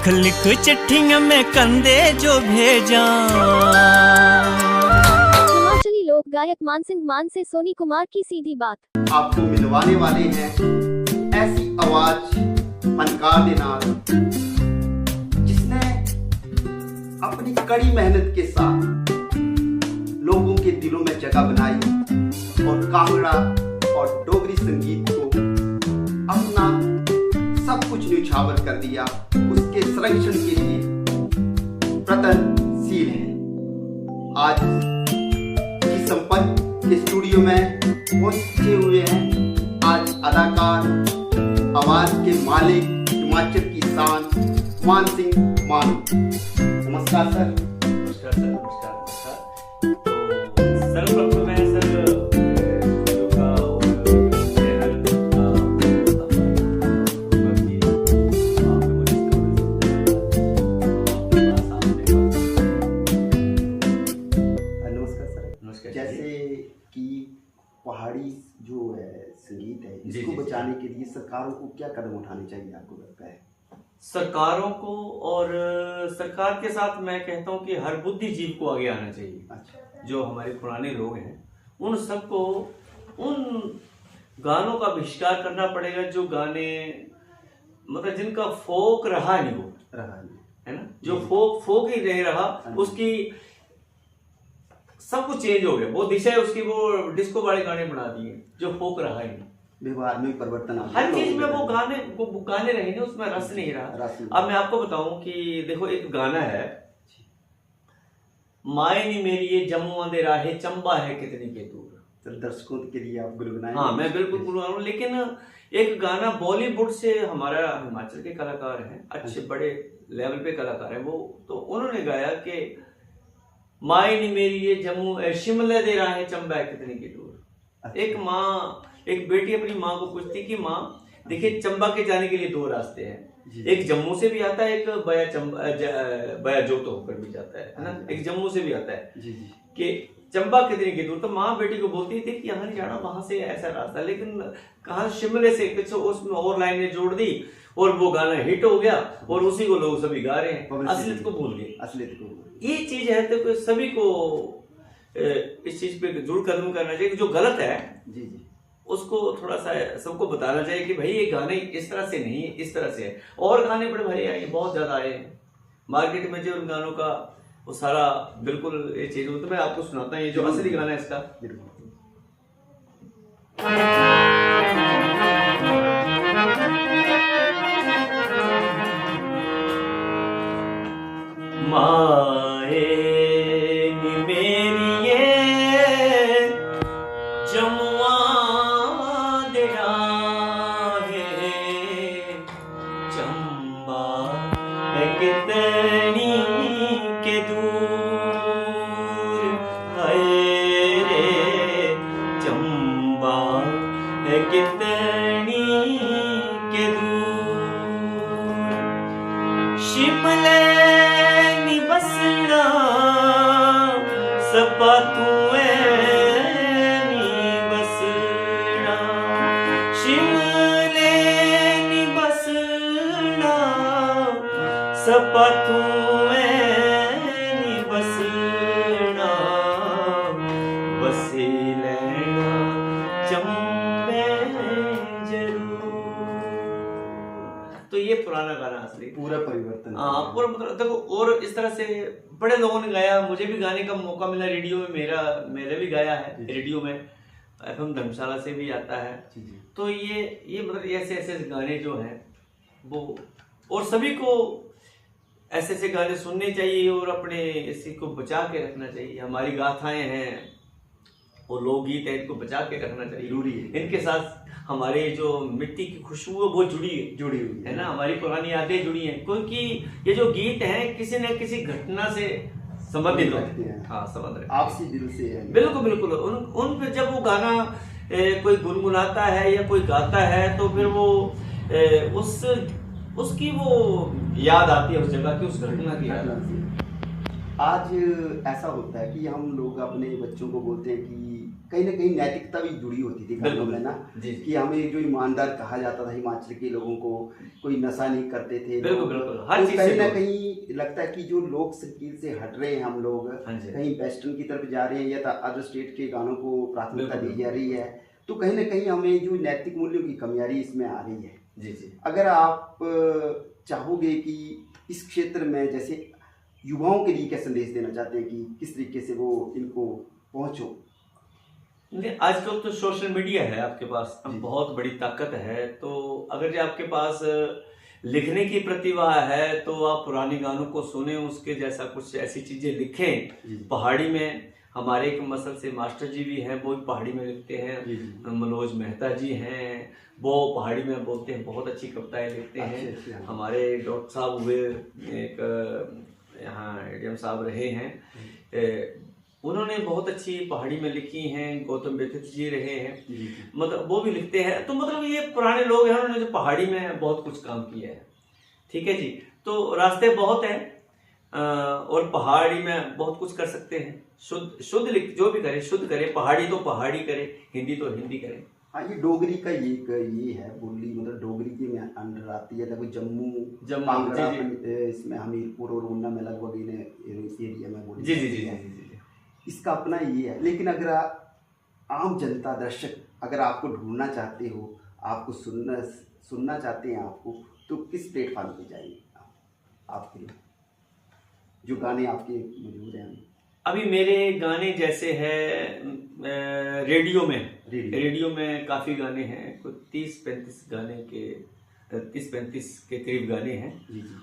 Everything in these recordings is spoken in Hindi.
लिख लिख चिट्ठियां में कंधे जो भेजा। हिमाचली लोक गायक मानसिंह मान से सोनी कुमार की सीधी बात। आपको मिलवाने वाले हैं ऐसी आवाज फनकार दे नाल जिसने अपनी कड़ी मेहनत के साथ लोगों के दिलों में जगह बनाई और कांगड़ा और डोगरी संगीत को अपना सब कुछ न्यौछावर कर दिया। उसके संरक्षण के लिए प्रयत्नशील है। आज की संपत के स्टूडियो में पहुंचे हुए हैं आज अदाकार, आवाज के मालिक, हिमाचल की शान मानसिंह मान। नमस्कार सर। नमस्कार सर। नमस्कार नमस्कार। तो सर्वप्रथम मैं सर योगा और नमस्कार सर। नमस्कार। जैसे कि पहाड़ी जो है संगीत है, जी, इसको जी, बचाने के लिए सरकारों को क्या कदम उठाने चाहिए आपको लगता है? सरकारों को और सरकार के साथ मैं कहता हूँ कि हर बुद्धिजीव को आगे आना चाहिए। अच्छा। जो हमारे पुराने लोग हैं उन सबको उन गानों का बहिष्कार करना पड़ेगा जो गाने मतलब जिनका फोक रहा नहीं, वो रहा नहीं है ना, जो फोक ही नहीं रहा, उसकी सब कुछ चेंज हो गया, वो दिशा उसकी वो डिस्को वाले गाने बना दिए जो फोक रहा ही नहीं। व्यवहार में परिवर्तन आ हर चीज में वो गाने रहे नहीं, उसमें रस नहीं रहा। अब मैं आपको बताऊं कि देखो एक गाना है, माए नी मेरी ये जम्मुआ दे राहे चंबा है कितनी के दूर। तो दर्शकों के लिए आप गुनगुनाएं। हाँ मैं बिल्कुल गुनगुना रहा हूँ, लेकिन एक गाना बॉलीवुड से हमारा हिमाचल के कलाकार हैं, अच्छे बड़े लेवल पे कलाकार हैं वो, तो उन्होंने गाया कि माए नी मेरी ये जम्मू शिमले दे राहे चंबा है कितनी के दूर। एक माँ, एक बेटी अपनी माँ को पूछती कि माँ देखिए चंबा के जाने के लिए दो रास्ते हैं, एक जम्मू से भी आता है, एक बया जोतो होकर भी जाता है ना, एक जम्मू से भी आता है कि चंबा कितनी की दूर। तो माँ बेटी को बोलती थी कि यहाँ नहीं जाना, वहां से ऐसा रास्ता, लेकिन कहा शिमले से कुछ उसमें और लाइनें जोड़ दी और वो गाना हिट हो गया और उसी को लोग सभी गा रहे हैं, असलियत को भूल गए। असलियत को ये चीज है तो सभी को इस चीज पे जरूर कदम करना चाहिए। जो गलत है जी उसको थोड़ा सा सबको बताना चाहिए कि भाई ये गाने इस तरह से नहीं, इस तरह से है। और गाने बड़े भाई आए, बहुत ज्यादा आए हैं मार्केट में, जो उन गानों का वो सारा बिल्कुल ये चीज हो। तो मैं आपको सुनाता हूँ ये जो असली गाना है इसका। माए नी मेरी ये जमुआ दे राहे चंबा है कितनी के दूर, हाय रे चंबा है कितनी के दूर। शिमले नी बसना सपा तू नी बसना, शिमले नी बसना सपा तू नी बसना, बसे लेना चंबे जरूर। तो ये पुराना गाना असली पूरा परिवर्तन। हाँ पूरा मतलब देखो, और इस तरह से बड़े लोगों ने गाया, मुझे भी गाने का मौका मिला रेडियो में, मेरे भी गाया है रेडियो में, एफएम धर्मशाला से भी आता है। तो ये मतलब ऐसे ऐसे गाने जो हैं वो, और सभी को ऐसे ऐसे गाने सुनने चाहिए और अपने इसी को बचा के रखना चाहिए। हमारी गाथाएं हैं और लोकगीत है, इनको बचा के रखना चाहिए, जरूरी है। इनके साथ हमारे जो मिट्टी की खुशबू है वो जुड़ी हुई है ना, हमारी पुरानी यादें जुड़ी हैं, क्योंकि ये जो गीत हैं किसी न किसी घटना से संबंधित होते हैं। हाँ संबंध रखते हैं, आपसी दिल से है। बिल्कुल बिल्कुल। उन पे जब वो गाना कोई गुनगुनाता है या कोई गाता है तो फिर वो उसकी वो याद आती है, उस जगह की, उस घटना की याद आती है। आज ऐसा होता है कि हम लोग अपने बच्चों को बोलते हैं कि कहीं ना कहीं नैतिकता भी जुड़ी होती थी गानों में ना, कि हमें जो ईमानदार कहा जाता था हिमाचल के लोगों को, कोई नशा नहीं करते थे। बिल्कुल बिल्कुल, हर चीज कहीं ना कहीं लगता है कि जो लोक संगीत से हट रहे हैं हम लोग, कहीं वेस्टर्न की तरफ जा रहे हैं या अदर स्टेट के गानों को प्राथमिकता दी जा रही है, तो कहीं ना कहीं हमें जो नैतिक मूल्यों की कमी आ रही है इसमें आ रही है। जी जी। अगर आप चाहोगे कि इस क्षेत्र में जैसे युवाओं के लिए क्या संदेश देना चाहते हैं कि किस तरीके से वो इनको पहुंचो? आजकल तो सोशल मीडिया है आपके पास, बहुत बड़ी ताकत है, तो अगर आपके पास लिखने की प्रतिभा है तो आप पुराने गानों को सुने, उसके जैसा कुछ ऐसी चीजें लिखें। पहाड़ी में हमारे एक मसल से मास्टर जी भी हैं, वो भी पहाड़ी में लिखते हैं। मनोज मेहता जी हैं, वो पहाड़ी में बोलते हैं, बहुत अच्छी कविताएं लिखते हैं। हमारे डॉक्टर साहब हुए, एक यहाँ एडीएम साहब रहे हैं, उन्होंने बहुत अच्छी पहाड़ी में लिखी हैं। गौतम बेथित जी रहे हैं, मतलब वो भी लिखते हैं। तो मतलब ये पुराने लोग हैं, उन्होंने जो पहाड़ी में बहुत कुछ काम किया है। ठीक है जी, तो रास्ते बहुत हैं और पहाड़ी में बहुत कुछ कर सकते हैं। शुद्ध लिख, जो भी करे शुद्ध करे, पहाड़ी तो पहाड़ी करे, हिंदी तो हिंदी करे। हाँ, ये डोगरी का ये है बोली, मतलब डोगरी के में अंडर आती है। लगभग जम्मू कांगड़ा, इसमें हमीरपुर और ऊना में लगभग एरिया में बोली जी जी जी जी। इसका अपना ये है। लेकिन अगर आम जनता दर्शक अगर आपको ढूंढना चाहते हो, आपको सुनना चाहते हैं आपको, तो किस प्लेटफॉर्म पे जाएंगे आपके लिए जो गाने आपके मौजूद हैं? अभी मेरे गाने जैसे है रेडियो में काफ़ी गाने हैं, कुछ 30-35 गाने के 30-35 के करीब गाने हैं।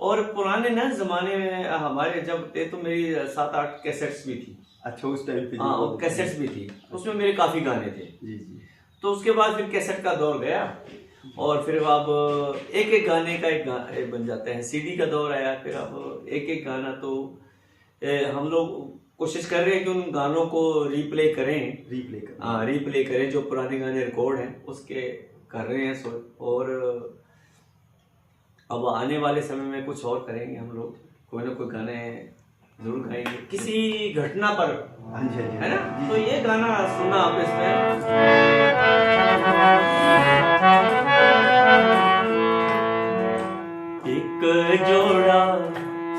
और पुराने ना ज़माने में हमारे जब थे तो मेरी 7-8 कैसेट्स भी थी। अच्छा, उस टाइम पे? हाँ, कैसेट्स भी थी, उसमें मेरे काफ़ी गाने थे। जी जी। तो उसके बाद फिर कैसेट का दौर गया और फिर अब एक गाने का एक बन जाता है। सीडी का दौर आया, फिर अब एक गाना तो हम लोग कोशिश कर रहे हैं कि उन गानों को रिप्ले करें जो पुराने गाने रिकॉर्ड हैं उसके कर रहे हैं। और अब आने वाले समय में कुछ और करेंगे हम लोग, कोई ना कोई गाने जरूर गाएंगे किसी घटना पर, है ना। तो ये गाना सुना आप इसमें, एक जोड़ा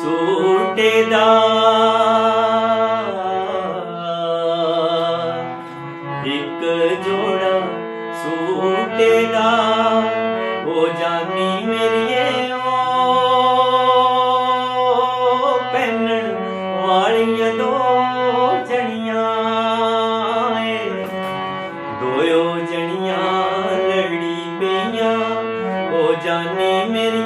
सूटेदार, एक जोड़ा सूटेदार, वो जानी मेरी ओ पहनण वालियां दो जनियां, दोयो जनियां लड़ी पेइयां, वो जानी मेरी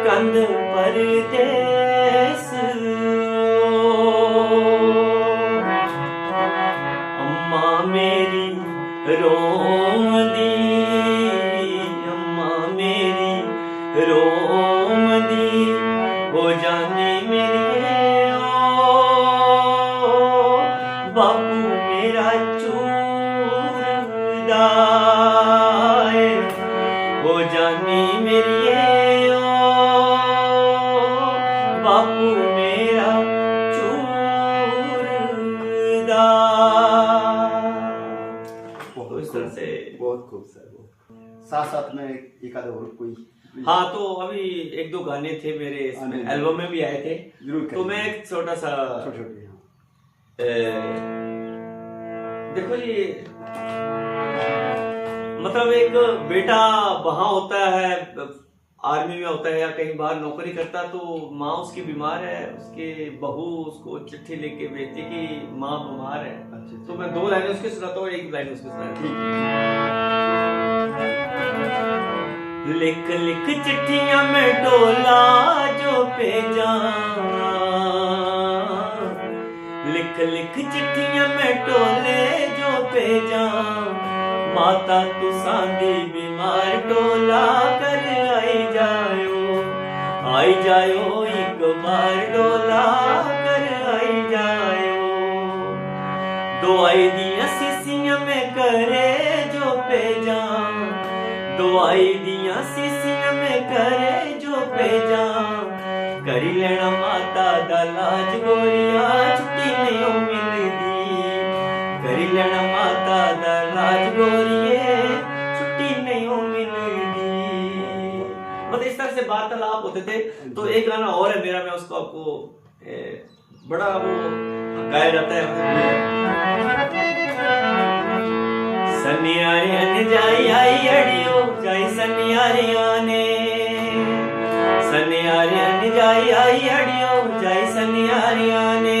कंध परदेस, अम्मा मेरी रोम दी, अम्मा मेरी रोम दी, हो जानी मेरी बापू मेरा चूरदा, हो जानी मेरी बापू मेरा चूरदा। तो इस तरह से बहुत खूब सर। साथ में एक आधा और कोई? हाँ, तो अभी 1-2 गाने थे मेरे इसमें एल्बम में भी आए थे, तो मैं एक छोटा सा देखो जी, मतलब एक बेटा वहाँ होता है, आर्मी में होता है या कहीं बाहर नौकरी करता, तो माँ उसकी बीमार है, उसके बहू उसको चिट्ठी लेके भेजती कि माँ बीमार है। तो मैं 2 लाइनें उसके सुनाता हूँ, 1 लाइन उसके सुनाता। लिख लिख चिट्ठियां में डोला जो भेजा, लिख लिख चिट्ठियां में टोले जो भेजा, माता तू सांदी बीमार टोला कर आई जायो एक बार डोला कर आई जायो, दुआई दिया सीसियां में करे जो भेजा, दुआई दिया सीसियां में करे जो भेजा, करी लेना माता दा लाज गोरिया छुट्टी नहीं मिलदी, करी लेना माता दा लाज गोरिए छुट्टी नहीं मिलदी। मतलब इस तरह से वार्तालाप होते थे। तो एक गाना और है मेरा, मैं उसको आपको बड़ा वो गाया जाता है। सनियारे जाई आई अड़ियो जाई सनियारे आने, सनियारे जाई आई अड़ियो जाई सनियारे आने,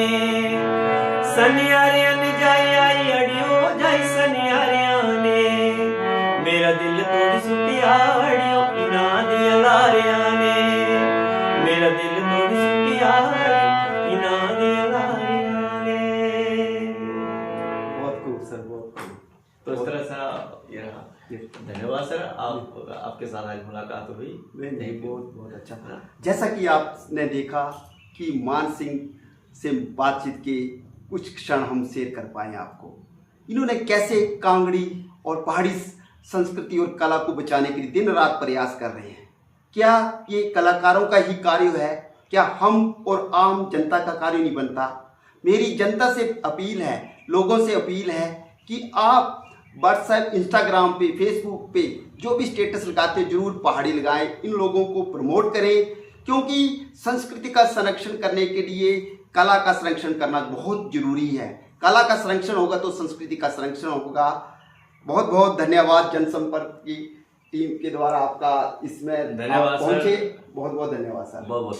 सनियारे जाई आई अड़ियो जाई सनियारे आने, मेरा दिल तोड़ी सुटिया अड़ियो इना दिया लारिया ने, मेरा दिल तोड़ी सुटिया इना दिया लारिया ने। बहुत खूब सर, बहुत खूब। तो इस तरह से ये रहा। धन्यवाद सर, आपके साथ आज मुलाकात हुई। नहीं, बहुत बहुत अच्छा। जैसा कि आपने देखा कि मान सिंह से बातचीत के कुछ क्षण हम शेयर कर पाए आपको। इन्होंने कैसे कांगड़ी और पहाड़ी संस्कृति और कला को बचाने के लिए दिन रात प्रयास कर रहे हैं। क्या ये कलाकारों का ही कार्य है? क्या हम और आम जनता का कार्य नहीं बनता? मेरी जनता से अपील है, लोगों से अपील है कि आप व्हाट्सएप, इंस्टाग्राम पे, फेसबुक पे जो भी स्टेटस लगाते हैं जरूर पहाड़ी लगाएं, इन लोगों को प्रमोट करें, क्योंकि संस्कृति का संरक्षण करने के लिए कला का संरक्षण करना बहुत जरूरी है। कला का संरक्षण होगा तो संस्कृति का संरक्षण होगा। बहुत बहुत धन्यवाद जनसंपर्क की टीम के द्वारा आपका इसमें धन्यवाद पहुंचे। बहुत बहुत धन्यवाद सर। बहुत बहुत